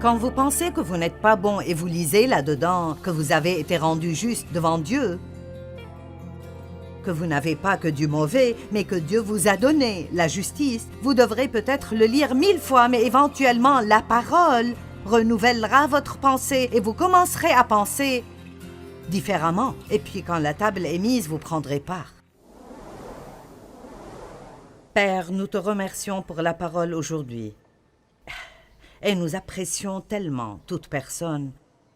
Quand vous pensez que vous n'êtes pas bon et vous lisez là-dedans que vous avez été rendu juste devant Dieu, que vous n'avez pas que du mauvais, mais que Dieu vous a donné la justice, vous devrez peut-être le lire 1000 fois, mais éventuellement la parole renouvellera votre pensée et vous commencerez à penser différemment. Et puis quand la table est mise, vous prendrez part. Père, nous te remercions pour la parole aujourd'hui. Et nous apprécions tellement toute personne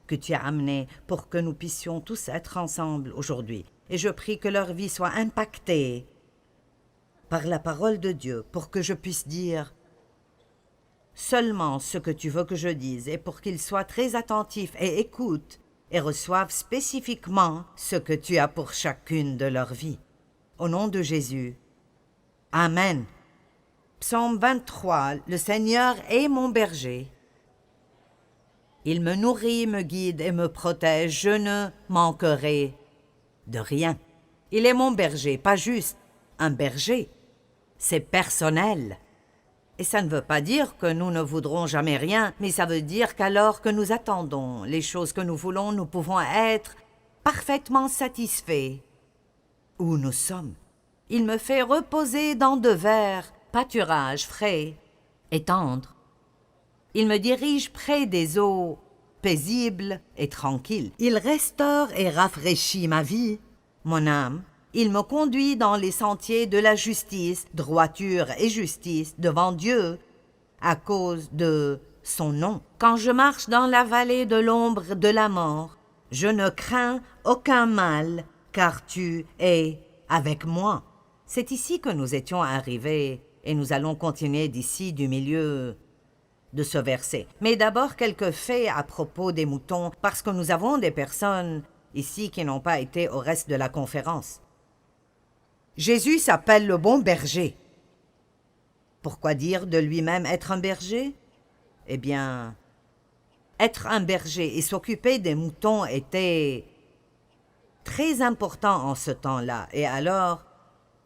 que tu as amenée pour que nous puissions tous être ensemble aujourd'hui. Et je prie que leur vie soit impactée par la parole de Dieu pour que je puisse dire seulement ce que tu veux que je dise et pour qu'ils soient très attentifs et écoutent et reçoivent spécifiquement ce que tu as pour chacune de leur vie. Au nom de Jésus. Amen. Psaume 23. Le Seigneur est mon berger. Il me nourrit, me guide et me protège. Je ne manquerai de rien. Il est mon berger, pas juste un berger. C'est personnel. Et ça ne veut pas dire que nous ne voudrons jamais rien, mais ça veut dire qu'alors que nous attendons les choses que nous voulons, nous pouvons être parfaitement satisfaits où nous sommes. Il me fait reposer dans de verts pâturages frais et tendres. Il me dirige près des eaux paisibles et tranquilles. Il restaure et rafraîchit ma vie, mon âme. Il me conduit dans les sentiers de la justice, droiture et justice devant Dieu, à cause de son nom. Quand je marche dans la vallée de l'ombre de la mort, je ne crains aucun mal, car tu es avec moi. C'est ici que nous étions arrivés, et nous allons continuer d'ici du milieu de ce verset. Mais d'abord quelques faits à propos des moutons, parce que nous avons des personnes ici qui n'ont pas été au reste de la conférence. Jésus s'appelle le bon berger. Pourquoi dire de lui-même être un berger? Eh bien, être un berger et s'occuper des moutons était très important en ce temps-là. Et alors,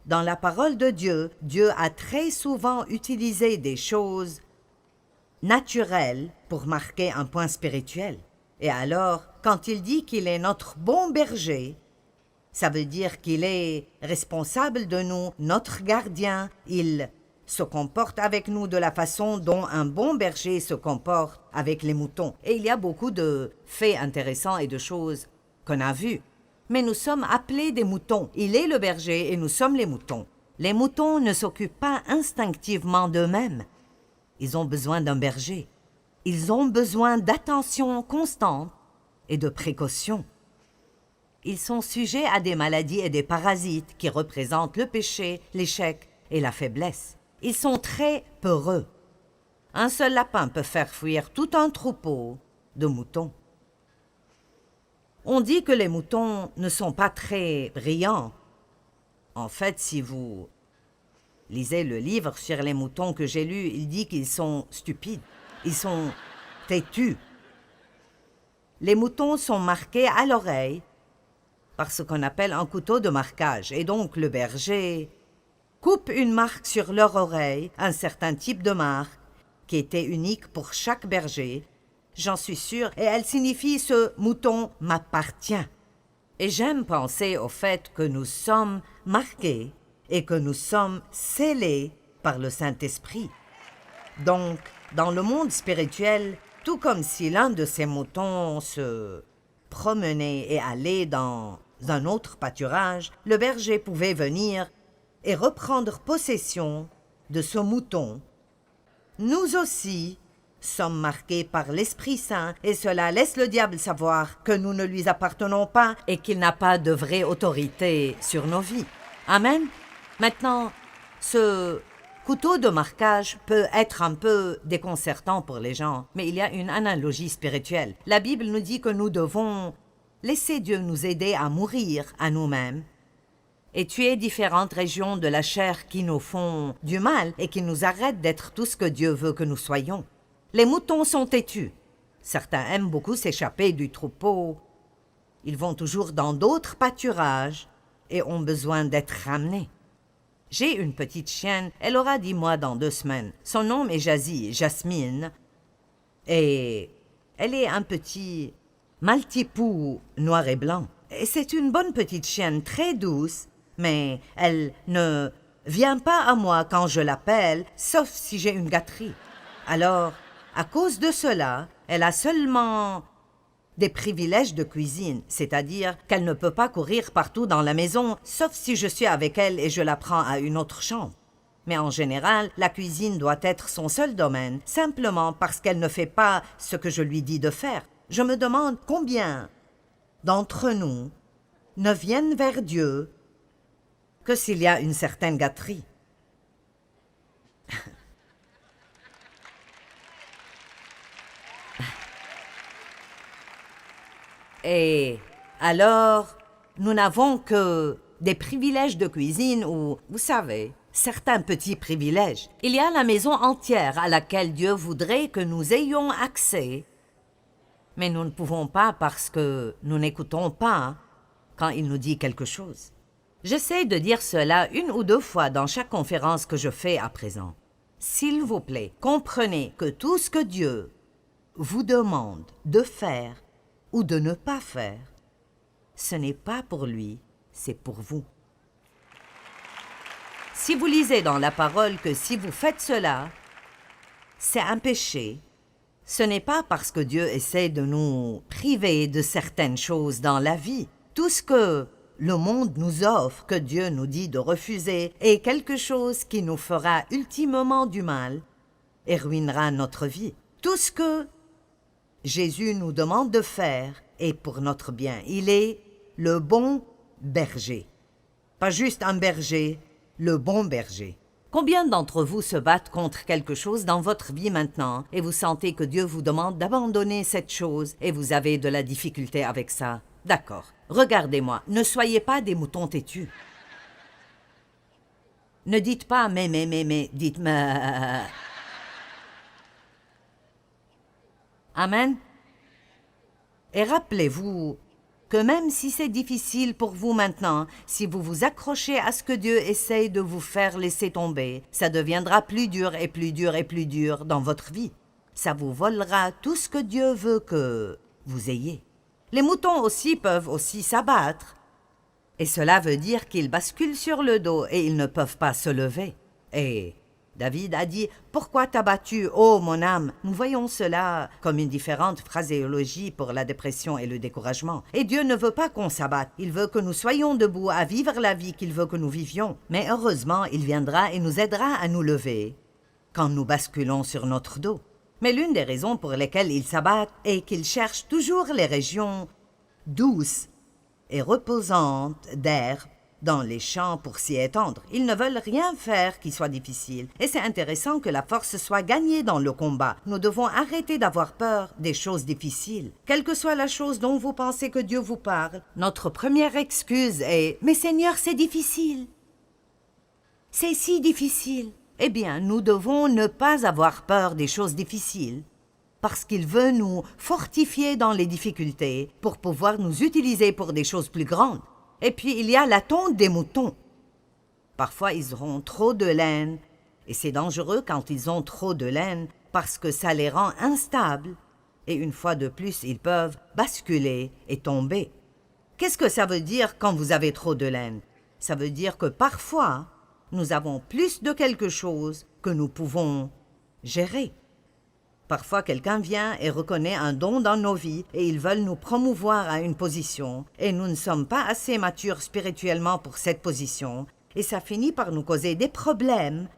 dans la parole de Dieu, Dieu a très souvent utilisé des choses naturelles pour marquer un point spirituel. Et alors, quand il dit qu'il est notre bon berger, ça veut dire qu'il est responsable de nous, notre gardien. Il se comporte avec nous de la façon dont un bon berger se comporte avec les moutons. Et il y a beaucoup de faits intéressants et de choses qu'on a vues. Mais nous sommes appelés des moutons. Il est le berger et nous sommes les moutons. Les moutons ne s'occupent pas instinctivement d'eux-mêmes. Ils ont besoin d'un berger. Ils ont besoin d'attention constante et de précaution. Ils sont sujets à des maladies et des parasites qui représentent le péché, l'échec et la faiblesse. Ils sont très peureux. Un seul lapin peut faire fuir tout un troupeau de moutons. On dit que les moutons ne sont pas très brillants. En fait, si vous lisez le livre sur les moutons que j'ai lu, il dit qu'ils sont stupides. Ils sont têtus. Les moutons sont marqués à l'oreille par ce qu'on appelle un couteau de marquage. Et donc le berger coupe une marque sur leur oreille, un certain type de marque, qui était unique pour chaque berger. J'en suis sûre, et elle signifie « ce mouton m'appartient ». Et j'aime penser au fait que nous sommes marqués et que nous sommes scellés par le Saint-Esprit. Donc, dans le monde spirituel, tout comme si l'un de ces moutons se promenait et allait dans un autre pâturage, le berger pouvait venir et reprendre possession de ce mouton. Nous aussi sommes marqués par l'Esprit Saint et cela laisse le diable savoir que nous ne lui appartenons pas et qu'il n'a pas de vraie autorité sur nos vies. Amen. Maintenant, ce couteau de marquage peut être un peu déconcertant pour les gens, mais il y a une analogie spirituelle. La Bible nous dit que nous devons laisser Dieu nous aider à mourir à nous-mêmes et tuer différentes régions de la chair qui nous font du mal et qui nous arrêtent d'être tout ce que Dieu veut que nous soyons. Les moutons sont têtus. Certains aiment beaucoup s'échapper du troupeau. Ils vont toujours dans d'autres pâturages et ont besoin d'être ramenés. J'ai une petite chienne, elle aura 10 mois dans 2 semaines. Son nom est Jasmine. Et Elle est un petit Maltipou noir et blanc. Et c'est une bonne petite chienne très douce, mais elle ne vient pas à moi quand je l'appelle, sauf si j'ai une gâterie. Alors, à cause de cela, elle a seulement des privilèges de cuisine, c'est-à-dire qu'elle ne peut pas courir partout dans la maison, sauf si je suis avec elle et je la prends à une autre chambre. Mais en général, la cuisine doit être son seul domaine, simplement parce qu'elle ne fait pas ce que je lui dis de faire. Je me demande combien d'entre nous ne viennent vers Dieu que s'il y a une certaine gâterie. Et alors, nous n'avons que des privilèges de cuisine ou, vous savez, certains petits privilèges. Il y a la maison entière à laquelle Dieu voudrait que nous ayons accès, mais nous ne pouvons pas parce que nous n'écoutons pas quand il nous dit quelque chose. J'essaie de dire cela 1 ou 2 fois dans chaque conférence que je fais à présent. S'il vous plaît, comprenez que tout ce que Dieu vous demande de faire ou de ne pas faire, ce n'est pas pour lui, c'est pour vous. Si vous lisez dans la parole que si vous faites cela, c'est un péché, ce n'est pas parce que Dieu essaie de nous priver de certaines choses dans la vie. Tout ce que le monde nous offre, que Dieu nous dit de refuser, est quelque chose qui nous fera ultimement du mal et ruinera notre vie. Tout ce que Jésus nous demande de faire est pour notre bien. Il est le bon berger. Pas juste un berger, le bon berger. Combien d'entre vous se battent contre quelque chose dans votre vie maintenant et vous sentez que Dieu vous demande d'abandonner cette chose et vous avez de la difficulté avec ça? D'accord. Regardez-moi, ne soyez pas des moutons têtus. Ne dites pas mais, dites mais. Amen. Et rappelez-vous que même si c'est difficile pour vous maintenant, si vous vous accrochez à ce que Dieu essaye de vous faire laisser tomber, ça deviendra plus dur et plus dur et plus dur dans votre vie. Ça vous volera tout ce que Dieu veut que vous ayez. Les moutons aussi peuvent aussi s'abattre. Et cela veut dire qu'ils basculent sur le dos et ils ne peuvent pas se lever. Et David a dit « Pourquoi t'as battu, ô mon âme ?» Nous voyons cela comme une différente phraséologie pour la dépression et le découragement. Et Dieu ne veut pas qu'on s'abatte. Il veut que nous soyons debout à vivre la vie qu'il veut que nous vivions. Mais heureusement, il viendra et nous aidera à nous lever quand nous basculons sur notre dos. Mais l'une des raisons pour lesquelles ils s'abattent est qu'ils cherchent toujours les régions douces et reposantes d'air dans les champs pour s'y étendre. Ils ne veulent rien faire qui soit difficile. Et c'est intéressant que la force soit gagnée dans le combat. Nous devons arrêter d'avoir peur des choses difficiles. Quelle que soit la chose dont vous pensez que Dieu vous parle, notre première excuse est « Mais Seigneur, c'est difficile. C'est si difficile. » Eh bien, nous devons ne pas avoir peur des choses difficiles, parce qu'il veut nous fortifier dans les difficultés pour pouvoir nous utiliser pour des choses plus grandes. Et puis, il y a la tonte des moutons. Parfois, ils auront trop de laine, et c'est dangereux quand ils ont trop de laine, parce que ça les rend instables, et une fois de plus, ils peuvent basculer et tomber. Qu'est-ce que ça veut dire quand vous avez trop de laine? Ça veut dire que parfois, nous avons plus de quelque chose que nous pouvons gérer. Parfois, quelqu'un vient et reconnaît un don dans nos vies et ils veulent nous promouvoir à une position et nous ne sommes pas assez matures spirituellement pour cette position et ça finit par nous causer des problèmes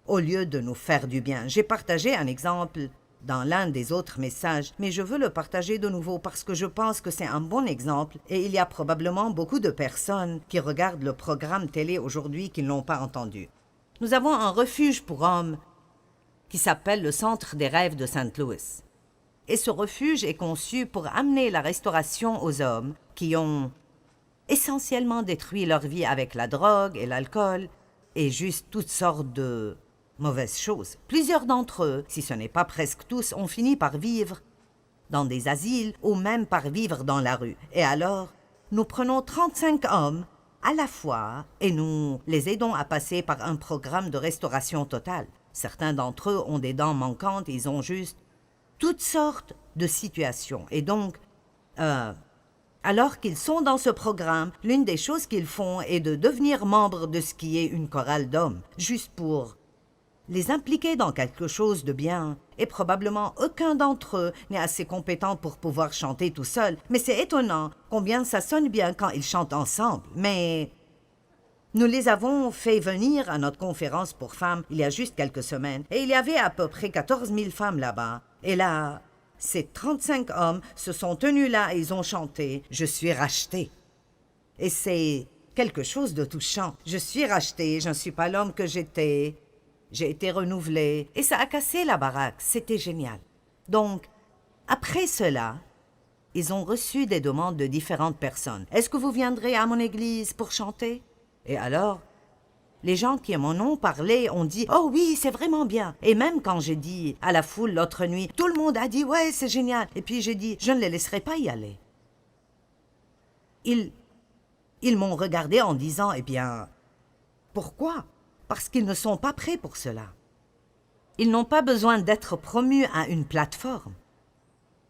au lieu de nous faire du bien. J'ai partagé un exemple dans l'un des autres messages, mais je veux le partager de nouveau parce que je pense que c'est un bon exemple et il y a probablement beaucoup de personnes qui regardent le programme télé aujourd'hui qui ne l'ont pas entendu. Nous avons un refuge pour hommes qui s'appelle le Centre des rêves de St. Louis. Et ce refuge est conçu pour amener la restauration aux hommes qui ont essentiellement détruit leur vie avec la drogue et l'alcool et juste toutes sortes de mauvaises choses. Plusieurs d'entre eux, si ce n'est pas presque tous, ont fini par vivre dans des asiles ou même par vivre dans la rue. Et alors, nous prenons 35 hommes à la fois et nous les aidons à passer par un programme de restauration totale. Certains d'entre eux ont des dents manquantes, ils ont juste toutes sortes de situations. Et donc, alors qu'ils sont dans ce programme, l'une des choses qu'ils font est de devenir membres de ce qui est une chorale d'hommes, juste pour les impliquer dans quelque chose de bien. Et probablement aucun d'entre eux n'est assez compétent pour pouvoir chanter tout seul. Mais c'est étonnant combien ça sonne bien quand ils chantent ensemble. Mais nous les avons fait venir à notre conférence pour femmes il y a juste quelques semaines. Et il y avait à peu près 14 000 femmes là-bas. Et là, ces 35 hommes se sont tenus là et ils ont chanté « Je suis racheté ». Et c'est quelque chose de touchant. Je suis racheté, je ne suis pas l'homme que j'étais. J'ai été renouvelé. Et ça a cassé la baraque. C'était génial. Donc, après cela, ils ont reçu des demandes de différentes personnes. « Est-ce que vous viendrez à mon église pour chanter ?» Et alors, les gens qui m'en ont parlé ont dit « Oh oui, c'est vraiment bien !» Et même quand j'ai dit à la foule l'autre nuit, tout le monde a dit « Ouais, c'est génial !» Et puis j'ai dit « Je ne les laisserai pas y aller. » Ils m'ont regardé en disant « Eh bien, pourquoi ?» Parce qu'ils ne sont pas prêts pour cela. Ils n'ont pas besoin d'être promus à une plateforme.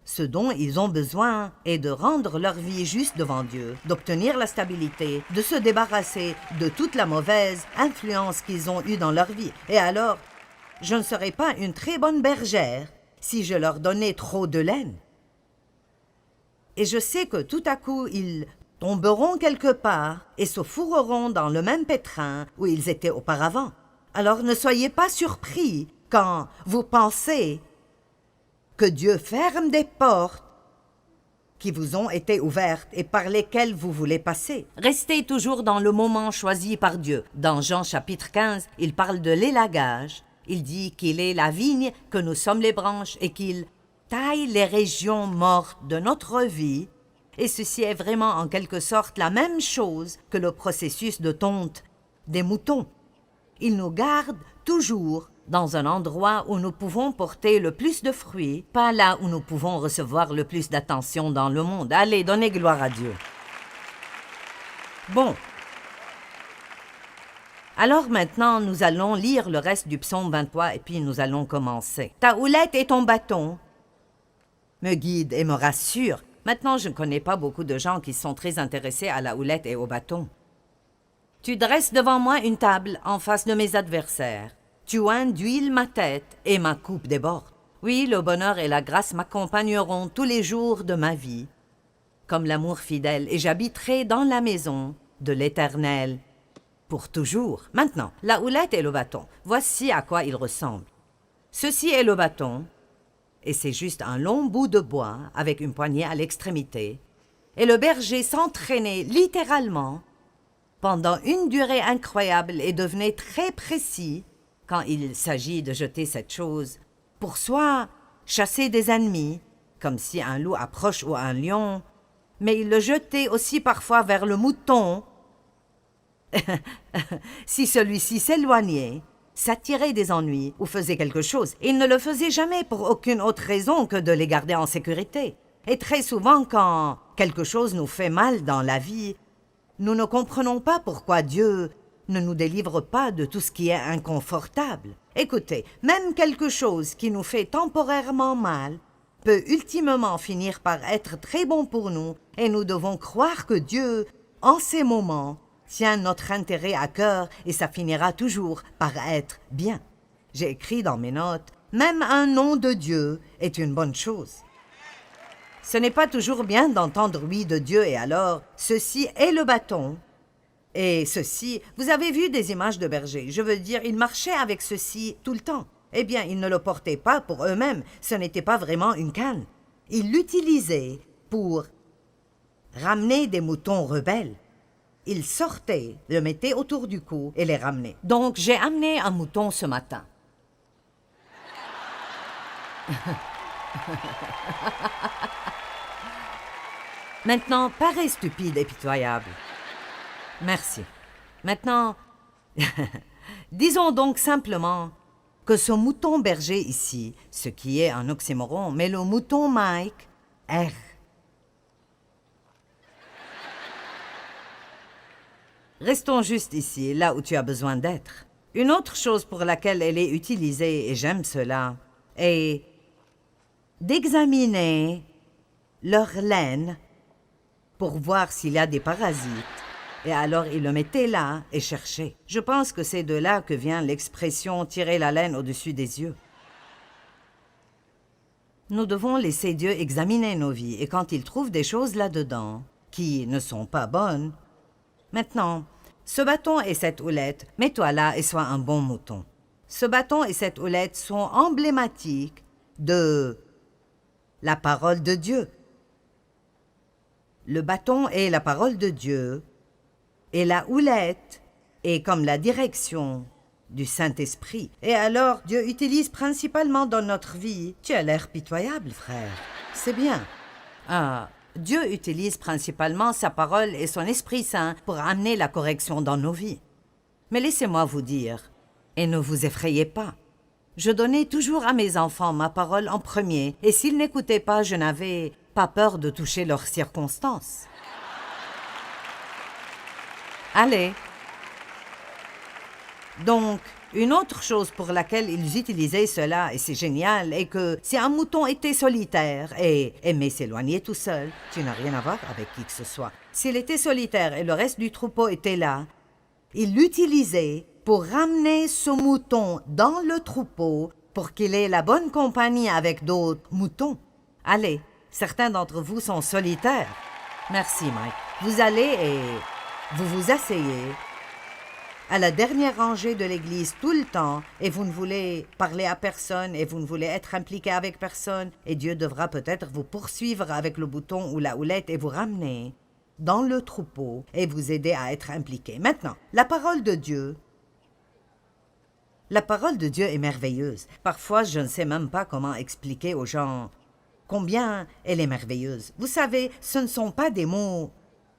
Ce dont ils ont besoin est de rendre leur vie juste devant Dieu, d'obtenir la stabilité, de se débarrasser de toute la mauvaise influence qu'ils ont eue dans leur vie. Et alors, je ne serais pas une très bonne bergère si je leur donnais trop de laine. Et je sais que tout à coup, ils tomberont quelque part et se fourreront dans le même pétrin où ils étaient auparavant. Alors ne soyez pas surpris quand vous pensez que Dieu ferme des portes qui vous ont été ouvertes et par lesquelles vous voulez passer. Restez toujours dans le moment choisi par Dieu. Dans Jean chapitre 15, il parle de l'élagage. Il dit qu'il est la vigne, que nous sommes les branches et qu'il taille les régions mortes de notre vie. Et ceci est vraiment en quelque sorte la même chose que le processus de tonte des moutons. Il nous garde toujours dans un endroit où nous pouvons porter le plus de fruits, pas là où nous pouvons recevoir le plus d'attention dans le monde. Allez, donnez gloire à Dieu. Bon. Alors maintenant, nous allons lire le reste du psaume 23 et puis nous allons commencer. Ta houlette et ton bâton me guident et me rassurent. Maintenant, je ne connais pas beaucoup de gens qui sont très intéressés à la houlette et au bâton. Tu dresses devant moi une table en face de mes adversaires. Tu oins d'huile ma tête et ma coupe déborde. Oui, le bonheur et la grâce m'accompagneront tous les jours de ma vie, comme l'amour fidèle, et j'habiterai dans la maison de l'Éternel pour toujours. Maintenant, la houlette et le bâton, voici à quoi ils ressemblent. Ceci est le bâton, et c'est juste un long bout de bois avec une poignée à l'extrémité. Et le berger s'entraînait littéralement pendant une durée incroyable et devenait très précis quand il s'agit de jeter cette chose pour soit chasser des ennemis, comme si un loup approche ou un lion, mais il le jetait aussi parfois vers le mouton. Si celui-ci s'éloignait, s'attirait des ennuis ou faisait quelque chose, il ne le faisait jamais pour aucune autre raison que de les garder en sécurité. Et très souvent, quand quelque chose nous fait mal dans la vie, nous ne comprenons pas pourquoi Dieu ne nous délivre pas de tout ce qui est inconfortable. Écoutez, même quelque chose qui nous fait temporairement mal peut ultimement finir par être très bon pour nous et nous devons croire que Dieu, en ces moments, tient notre intérêt à cœur et ça finira toujours par être bien. J'ai écrit dans mes notes, même un nom de Dieu est une bonne chose. Ce n'est pas toujours bien d'entendre oui de Dieu et alors, ceci est le bâton. Et ceci, vous avez vu des images de bergers, je veux dire, ils marchaient avec ceci tout le temps. Eh bien, ils ne le portaient pas pour eux-mêmes, ce n'était pas vraiment une canne. Ils l'utilisaient pour ramener des moutons rebelles. Ils sortaient, le mettaient autour du cou et les ramenaient. Donc, j'ai amené un mouton ce matin. Maintenant, pareil stupide et pitoyable. Merci. Maintenant, disons donc simplement que ce mouton berger ici, ce qui est un oxymoron, mais le mouton Mike, R. Restons juste ici, là où tu as besoin d'être. Une autre chose pour laquelle elle est utilisée, et j'aime cela, est d'examiner leur laine pour voir s'il y a des parasites. Et alors, ils le mettaient là et cherchaient. Je pense que c'est de là que vient l'expression « tirer la laine au-dessus des yeux ». Nous devons laisser Dieu examiner nos vies, et quand il trouve des choses là-dedans qui ne sont pas bonnes, maintenant, ce bâton et cette houlette, mets-toi là et sois un bon mouton. Ce bâton et cette houlette sont emblématiques de la parole de Dieu. Le bâton est la parole de Dieu, et la houlette est comme la direction du Saint-Esprit. Et alors, Dieu utilise principalement dans notre vie... Tu as l'air pitoyable, frère. C'est bien. Dieu utilise principalement sa parole et son Esprit Saint pour amener la correction dans nos vies. Mais laissez-moi vous dire, et ne vous effrayez pas, je donnais toujours à mes enfants ma parole en premier, et s'ils n'écoutaient pas, je n'avais pas peur de toucher leurs circonstances. Allez. Donc, une autre chose pour laquelle ils utilisaient cela, et c'est génial, est que si un mouton était solitaire et aimait s'éloigner tout seul, tu n'as rien à voir avec qui que ce soit. S'il était solitaire et le reste du troupeau était là, il l'utilisait pour ramener ce mouton dans le troupeau pour qu'il ait la bonne compagnie avec d'autres moutons. Allez, certains d'entre vous sont solitaires. Merci, Mike. Vous allez et vous vous asseyez à la dernière rangée de l'église tout le temps, et vous ne voulez parler à personne, et vous ne voulez être impliqué avec personne, et Dieu devra peut-être vous poursuivre avec le bouton ou la houlette et vous ramener dans le troupeau et vous aider à être impliqué. Maintenant, la parole de Dieu est merveilleuse. Parfois, je ne sais même pas comment expliquer aux gens combien elle est merveilleuse. Vous savez, ce ne sont pas des mots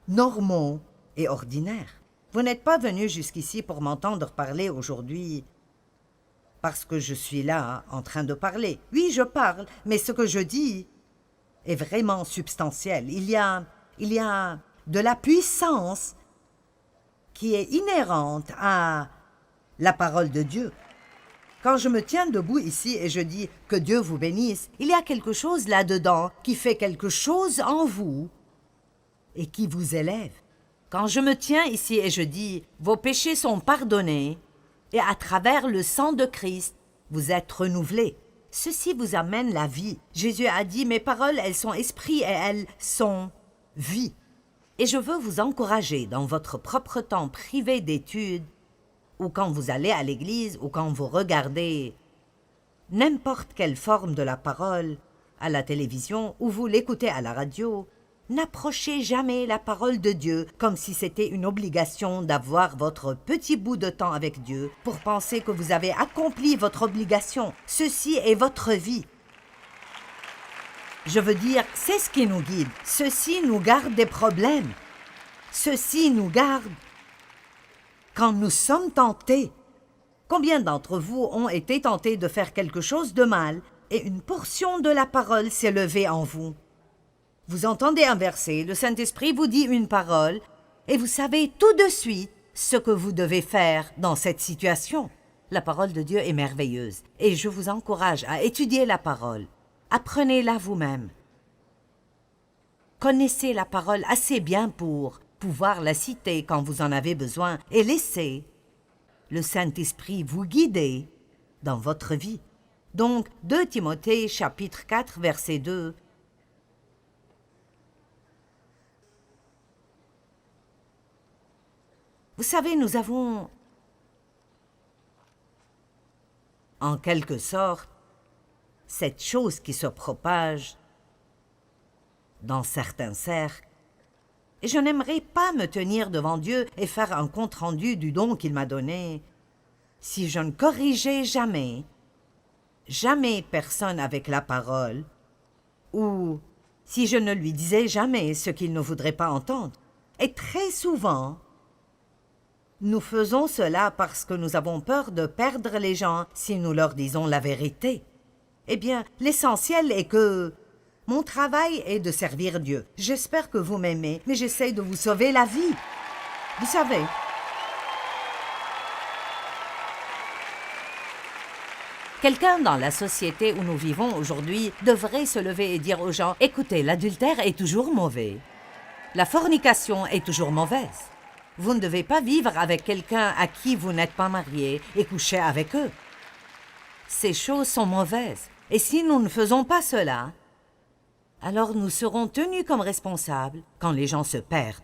normaux et ordinaires. Vous n'êtes pas venu jusqu'ici pour m'entendre parler aujourd'hui parce que je suis là en train de parler. Oui, je parle, mais ce que je dis est vraiment substantiel. Il y a de la puissance qui est inhérente à la parole de Dieu. Quand je me tiens debout ici et je dis que Dieu vous bénisse, il y a quelque chose là-dedans qui fait quelque chose en vous et qui vous élève. Quand je me tiens ici et je dis « Vos péchés sont pardonnés » et à travers le sang de Christ, vous êtes renouvelés. Ceci vous amène la vie. Jésus a dit « Mes paroles, elles sont esprit et elles sont vie ». Et je veux vous encourager dans votre propre temps privé d'études ou quand vous allez à l'église ou quand vous regardez n'importe quelle forme de la parole à la télévision ou vous l'écoutez à la radio, n'approchez jamais la parole de Dieu comme si c'était une obligation d'avoir votre petit bout de temps avec Dieu pour penser que vous avez accompli votre obligation. Ceci est votre vie. Je veux dire, c'est ce qui nous guide. Ceci nous garde des problèmes. Ceci nous garde quand nous sommes tentés. Combien d'entre vous ont été tentés de faire quelque chose de mal et une portion de la parole s'est levée en vous? Vous entendez un verset, le Saint-Esprit vous dit une parole et vous savez tout de suite ce que vous devez faire dans cette situation. La parole de Dieu est merveilleuse et je vous encourage à étudier la parole. Apprenez-la vous-même. Connaissez la parole assez bien pour pouvoir la citer quand vous en avez besoin et laissez le Saint-Esprit vous guider dans votre vie. Donc, 2 Timothée chapitre 4, verset 2. Vous savez, nous avons, en quelque sorte, cette chose qui se propage dans certains cercles. Et je n'aimerais pas me tenir devant Dieu et faire un compte-rendu du don qu'il m'a donné si je ne corrigeais jamais personne avec la parole ou si je ne lui disais jamais ce qu'il ne voudrait pas entendre. Et très souvent, nous faisons cela parce que nous avons peur de perdre les gens si nous leur disons la vérité. Eh bien, l'essentiel est que mon travail est de servir Dieu. J'espère que vous m'aimez, mais j'essaie de vous sauver la vie. Vous savez, Quelqu'un dans la société où nous vivons aujourd'hui devrait se lever et dire aux gens « Écoutez, l'adultère est toujours mauvais. La fornication est toujours mauvaise. Vous ne devez pas vivre avec quelqu'un à qui vous n'êtes pas marié et coucher avec eux. Ces choses sont mauvaises. Et si nous ne faisons pas cela, alors nous serons tenus comme responsables quand les gens se perdent.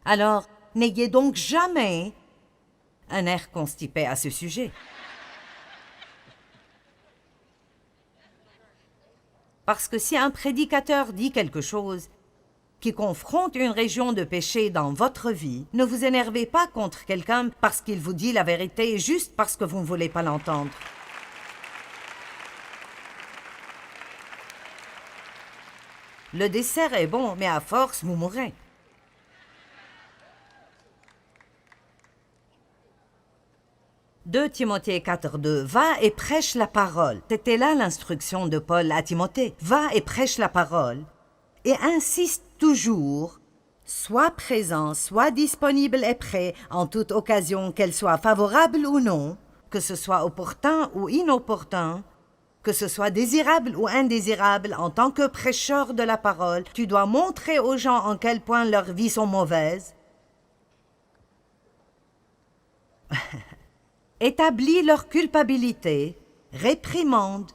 Alors, n'ayez donc jamais un air constipé à ce sujet. Parce que si un prédicateur dit quelque chose qui confronte une région de péché dans votre vie, ne vous énervez pas contre quelqu'un parce qu'il vous dit la vérité juste parce que vous ne voulez pas l'entendre. Le dessert est bon, mais à force, vous mourrez. « 2 Timothée 4,2 Va et prêche la parole. » C'était là l'instruction de Paul à Timothée. « Va et prêche la parole. » Et insiste toujours, sois présent, sois disponible et prêt en toute occasion, qu'elle soit favorable ou non, que ce soit opportun ou inopportun, que ce soit désirable ou indésirable, en tant que prêcheur de la parole, tu dois montrer aux gens en quel point leurs vies sont mauvaises. Établis leur culpabilité, réprimande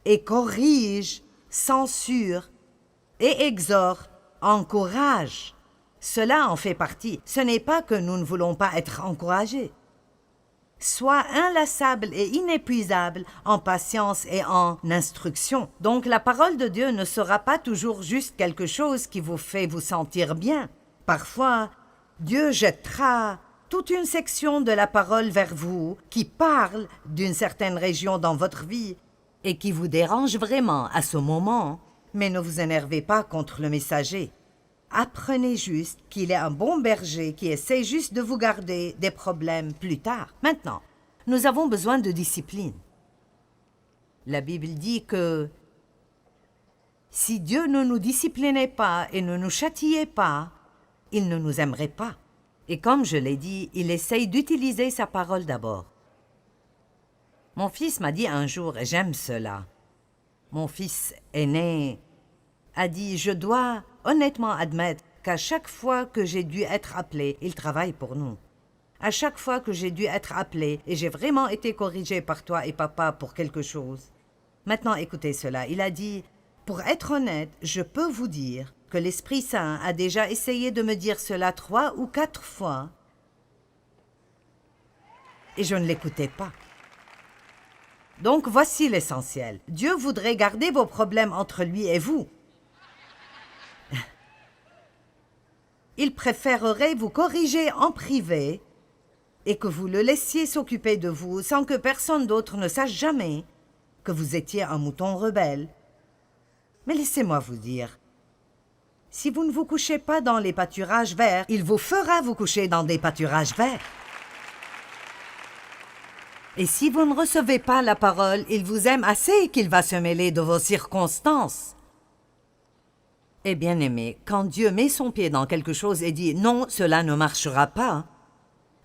et corrige, censure et exhorte, encourage. Cela en fait partie. Ce n'est pas que nous ne voulons pas être encouragés. Sois inlassable et inépuisable en patience et en instruction. Donc la parole de Dieu ne sera pas toujours juste quelque chose qui vous fait vous sentir bien. Parfois, Dieu jettera toute une section de la parole vers vous qui parle d'une certaine région dans votre vie et qui vous dérange vraiment à ce moment. Mais ne vous énervez pas contre le messager. Apprenez juste qu'il est un bon berger qui essaie juste de vous garder des problèmes plus tard. Maintenant, nous avons besoin de discipline. La Bible dit que si Dieu ne nous disciplinait pas et ne nous châtiait pas, il ne nous aimerait pas. Et comme je l'ai dit, il essaye d'utiliser sa parole d'abord. Mon fils m'a dit un jour, et j'aime cela, mon fils aîné a dit « Je dois honnêtement admettre qu'à chaque fois que j'ai dû être appelé, il travaille pour nous. À chaque fois que j'ai dû être appelé et j'ai vraiment été corrigé par toi et papa pour quelque chose. Maintenant, écoutez cela. Il a dit « Pour être honnête, je peux vous dire que l'Esprit Saint a déjà essayé de me dire cela 3 ou 4 fois et je ne l'écoutais pas. » Donc, voici l'essentiel. Dieu voudrait garder vos problèmes entre lui et vous. Il préférerait vous corriger en privé et que vous le laissiez s'occuper de vous sans que personne d'autre ne sache jamais que vous étiez un mouton rebelle. Mais laissez-moi vous dire, si vous ne vous couchez pas dans les pâturages verts, il vous fera vous coucher dans des pâturages verts. Et si vous ne recevez pas la parole, il vous aime assez qu'il va se mêler de vos circonstances. Et bien aimé, quand Dieu met son pied dans quelque chose et dit « Non, cela ne marchera pas »,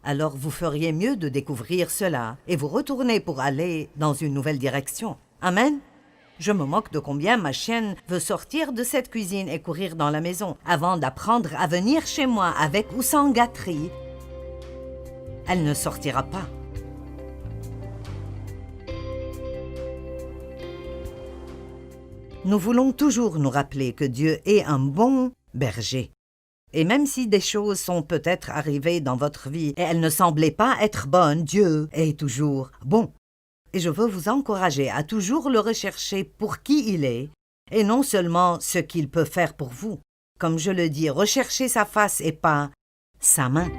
alors vous feriez mieux de découvrir cela et vous retourner pour aller dans une nouvelle direction. Amen. Je me moque de combien ma chienne veut sortir de cette cuisine et courir dans la maison avant d'apprendre à venir chez moi avec ou sans gâterie. Elle ne sortira pas. Nous voulons toujours nous rappeler que Dieu est un bon berger. Et même si des choses sont peut-être arrivées dans votre vie et elles ne semblaient pas être bonnes, Dieu est toujours bon. Et je veux vous encourager à toujours le rechercher pour qui il est et non seulement ce qu'il peut faire pour vous. Comme je le dis, recherchez sa face et pas sa main.